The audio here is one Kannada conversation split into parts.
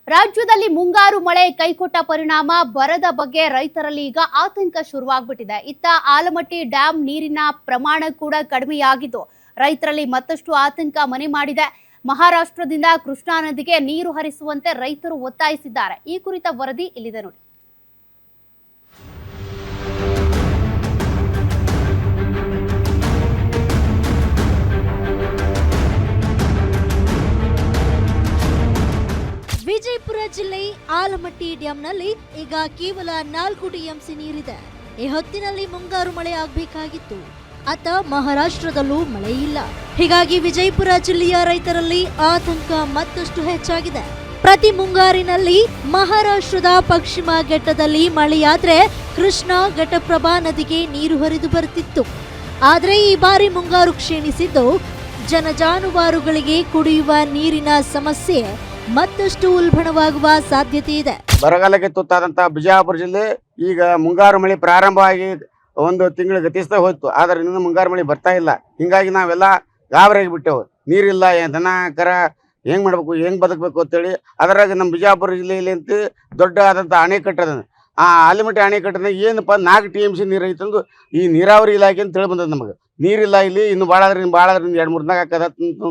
ರಾಜ್ಯದಲ್ಲಿ ಮುಂಗಾರು ಮಳೆ ಕೈಕೊಟ್ಟ ಪರಿಣಾಮ ಬರದ ಬಗ್ಗೆ ರೈತರಲ್ಲಿ ಈಗ ಆತಂಕ ಶುರುವಾಗ್ಬಿಟ್ಟಿದೆ. ಇತ್ತ ಆಲಮಟ್ಟಿ ಡ್ಯಾಂ ನೀರಿನ ಪ್ರಮಾಣ ಕೂಡ ಕಡಿಮೆಯಾಗಿದ್ದು ರೈತರಲ್ಲಿ ಮತ್ತಷ್ಟು ಆತಂಕ ಮನೆ ಮಾಡಿದೆ. ಮಹಾರಾಷ್ಟ್ರದಿಂದ ಕೃಷ್ಣಾ ನದಿಗೆ ನೀರು ಹರಿಸುವಂತೆ ರೈತರು ಒತ್ತಾಯಿಸಿದ್ದಾರೆ. ಈ ಕುರಿತ ವರದಿ ಇಲ್ಲಿದೆ ನೋಡಿ. ವಿಜಯಪುರ ಜಿಲ್ಲೆ ಆಲಮಟ್ಟಿ ಡ್ಯಾಂನಲ್ಲಿ ಈಗ ಕೇವಲ 4 ಟಿಎಂಸಿ ನೀರಿದೆ. ಈ ಹೊತ್ತಿನಲ್ಲಿ ಮುಂಗಾರು ಮಳೆ ಆಗಬೇಕಾಗಿತ್ತು. ಅತ್ತ ಮಹಾರಾಷ್ಟ್ರದಲ್ಲೂ ಮಳೆ ಇಲ್ಲ. ಹೀಗಾಗಿ ವಿಜಯಪುರ ಜಿಲ್ಲೆಯ ರೈತರಲ್ಲಿ ಆತಂಕ ಮತ್ತಷ್ಟು ಹೆಚ್ಚಾಗಿದೆ. ಪ್ರತಿ ಮುಂಗಾರಿನಲ್ಲಿ ಮಹಾರಾಷ್ಟ್ರದ ಪಶ್ಚಿಮ ಘಟ್ಟದಲ್ಲಿ ಮಳೆಯಾದ್ರೆ ಕೃಷ್ಣಾ ಘಟಪ್ರಭಾ ನದಿಗೆ ನೀರು ಹರಿದು ಬರುತ್ತಿತ್ತು. ಆದರೆ ಈ ಬಾರಿ ಮುಂಗಾರು ಕ್ಷೀಣಿಸಿದ್ದು ಜನಜಾನುವಾರುಗಳಿಗೆ ಕುಡಿಯುವ ನೀರಿನ ಸಮಸ್ಯೆ ಮತ್ತಷ್ಟು ಉಲ್ಬಣವಾಗುವ ಸಾಧ್ಯತೆ ಇದೆ. ಬರಗಾಲಕ್ಕೆ ತುತ್ತಾದಂತಹ ಬಿಜಾಪುರ ಜಿಲ್ಲೆ ಈಗ ಮುಂಗಾರು ಮಳೆ ಪ್ರಾರಂಭವಾಗಿ 1 ತಿಂಗಳು ಗತಿಸ್ತಾ ಹೋಯ್ತು. ಆದ್ರೆ ಇನ್ನೂ ಮುಂಗಾರು ಮಳೆ ಬರ್ತಾ ಇಲ್ಲ. ಹಿಂಗಾಗಿ ನಾವೆಲ್ಲ ಗಾಬರಿಯಾಗಿ ಬಿಟ್ಟೆವು. ನೀರಿಲ್ಲ, ದನ ಕರ ಹೆಂಗ್ ಮಾಡ್ಬೇಕು, ಹೆಂಗ್ ಬದುಕಬೇಕು ಅಂತೇಳಿ. ಅದರಾಗ ನಮ್ಮ ಬಿಜಾಪುರ ಜಿಲ್ಲೆಯಲ್ಲಿ ಅಂತ ದೊಡ್ಡ ಆದಂಥ ಅಣೆಕಟ್ಟದ. ಆ ಆಲಮಟ್ಟಿ ಅಣೆಕಟ್ಟದ ಏನಪ್ಪ 4 TMC ನೀರು ಐತಂದು ಈ ನೀರಾವರಿ ಇಲಾಖೆ ಅಂತ ಹೇಳಿ ಬಂದದ. ನಮಗೆ ನೀರಿಲ್ಲ ಇಲ್ಲಿ, ಇನ್ನು ಭಾಳ 2-3 ದಿನ ಹಾಕದ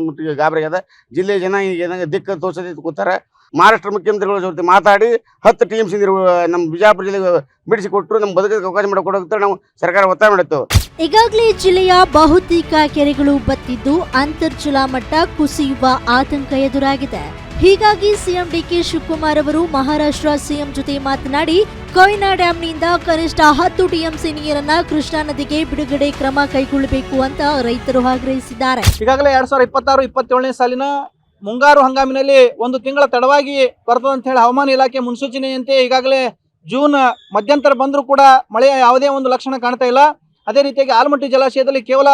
ಮುಟ್ಟಿಗೆ ಗಾಬರಿ ಅದ. ಜಿಲ್ಲೆ ಜನ ಈಗ ದಿಕ್ಕ ತೋರ್ಸದಿ ಕೂತಾರ. ಮಹಾರಾಷ್ಟ್ರ ಮುಖ್ಯಮಂತ್ರಿಗಳ ಜೊತೆ ಮಾತಾಡಿ 10 TMC ನೀರು ನಮ್ಮ ಬಿಜಾಪುರ ಜಿಲ್ಲೆಗೆ ಬಿಡಿಸಿಕೊಟ್ರು ನಮ್ಮ ಬದುಕಿಗೆ ಅವಕಾಶ ಮಾಡಿಕೊಡೋಕೆ ನಾವು ಸರ್ಕಾರ ಒತ್ತಾಯ ಮಾಡುತ್ತೇವೆ. ಈಗಾಗಲೇ ಜಿಲ್ಲೆಯ ಬಹುತೇಕ ಕೆರೆಗಳು ಬತ್ತಿದ್ದು ಅಂತರ್ಜಲ ಮಟ್ಟ ಕುಸಿಯುವ ಆತಂಕ ಎದುರಾಗಿದೆ. ಹೀಗಾಗಿ ಸಿಎಂ ಡಿಕೆ ಶಿವಕುಮಾರ್ ಅವರು ಮಹಾರಾಷ್ಟ್ರ ಸಿಎಂ ಜೊತೆ ಮಾತನಾಡಿ ಕೊಯ್ನಾ ಡ್ಯಾಂನಿಂದ ಕನಿಷ್ಠ 10 TMC ನೀರನ್ನ ಕೃಷ್ಣಾ ನದಿಗೆ ಬಿಡುಗಡೆ ಕ್ರಮ ಕೈಗೊಳ್ಳಬೇಕು ಅಂತ ರೈತರು ಆಗ್ರಹಿಸಿದ್ದಾರೆ. ಈಗಾಗಲೇ 2026-27ನೇ ಸಾಲಿನ ಮುಂಗಾರು ಹಂಗಾಮಿನಲ್ಲಿ 1 ತಿಂಗಳ ತಡವಾಗಿ ಬರ್ತದೆ ಅಂತ ಹೇಳಿ ಹವಾಮಾನ ಇಲಾಖೆ ಮುನ್ಸೂಚನೆಯಂತೆ ಈಗಾಗಲೇ ಜೂನ್ ಮಧ್ಯಂತರ ಬಂದರೂ ಕೂಡ ಮಳೆಯ ಯಾವುದೇ ಒಂದು ಲಕ್ಷಣ ಕಾಣ್ತಾ ಇಲ್ಲ. ಅದೇ ರೀತಿಯಾಗಿ ಆಲಮಟ್ಟಿ ಜಲಾಶಯದಲ್ಲಿ ಕೇವಲ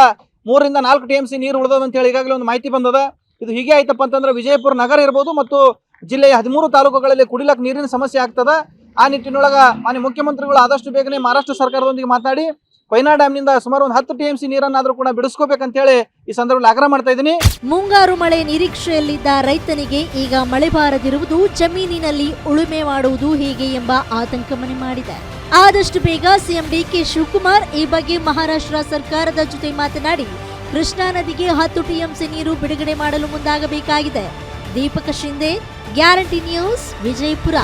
3-4 TMC ನೀರು ಉಳಿದದ ಅಂತ ಹೇಳಿ ಈಗಾಗಲೇ ಒಂದು ಮಾಹಿತಿ ಬಂದದ. ಇದು ಹೀಗೆ ಆಯ್ತಪ್ಪ ಅಂತಂದ್ರೆ ವಿಜಯಪುರ ನಗರ ಇರ್ಬೋದು ಮತ್ತು ಜಿಲ್ಲೆಯ 13 ತಾಲೂಕುಗಳಲ್ಲಿ ಕುಡಿಲಕ್ಕೆ ನೀರಿನ ಸಮಸ್ಯೆ ಆಗ್ತದ. ಆ ನಿಟ್ಟಿನೊಳಗ ಮಾನ್ಯ ಮುಖ್ಯಮಂತ್ರಿಗಳು ಆದಷ್ಟು ಬೇಗನೆ ಮಹಾರಾಷ್ಟ್ರ ಸರ್ಕಾರದೊಂದಿಗೆ ಮಾತಾಡಿ ಕೊಯ್ನಾ ಡ್ಯಾಂನಿಂದ ಸುಮಾರು 10 TMC ನೀರನ್ನಾದ್ರೂ ಕೂಡ ಬಿಡಿಸ್ಕೋಬೇಕಂತ ಹೇಳಿ ಈ ಸಂದರ್ಭದಲ್ಲಿ ಆಗ್ರಹ ಮಾಡ್ತಾ ಇದ್ದೀನಿ. ಮುಂಗಾರು ಮಳೆ ನಿರೀಕ್ಷೆಯಲ್ಲಿದ್ದ ರೈತನಿಗೆ ಈಗ ಮಳೆ ಬಾರದಿರುವುದು ಜಮೀನಿನಲ್ಲಿ ಉಳುಮೆ ಮಾಡುವುದು ಹೇಗೆ ಎಂಬ ಆತಂಕ ಮನೆ ಮಾಡಿದೆ. ಆದಷ್ಟು ಬೇಗ ಸಿಎಂ ಡಿಕೆ ಶಿವಕುಮಾರ್ ಈ ಬಗ್ಗೆ ಮಹಾರಾಷ್ಟ್ರ ಸರ್ಕಾರದ ಜೊತೆ ಮಾತನಾಡಿ ಕೃಷ್ಣಾ ನದಿಗೆ 10 TMC ನೀರು ಬಿಡುಗಡೆ ಮಾಡಲು ಮುಂದಾಗಬೇಕಾಗಿದೆ. Deepak Shinde, guarantee news, Vijayapura.